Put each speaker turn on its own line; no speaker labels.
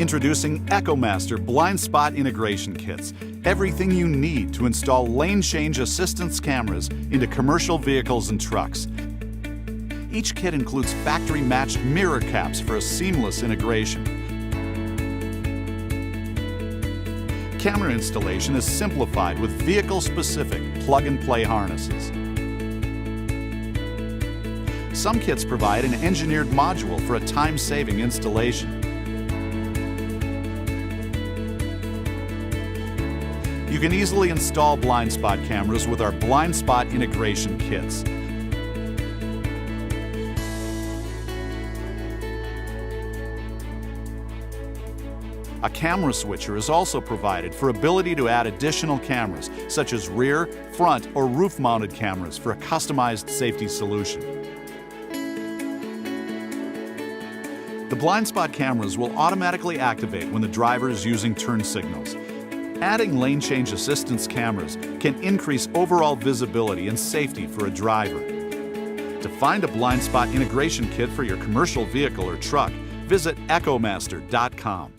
Introducing EchoMaster blind spot integration kits. Everything you need to install lane change assistance cameras into commercial vehicles and trucks. Each kit includes factory-matched mirror caps for a seamless integration. Camera installation is simplified with vehicle-specific plug-and-play harnesses. Some kits provide an engineered module for a time-saving installation. You can easily install blind spot cameras with our blind spot integration kits. A camera switcher is also provided for ability to add additional cameras, such as rear, front, or roof-mounted cameras for a customized safety solution. The blind spot cameras will automatically activate when the driver is using turn signals. Adding lane change assistance cameras can increase overall visibility and safety for a driver. To find a blind spot integration kit for your commercial vehicle or truck, visit EchoMaster.com.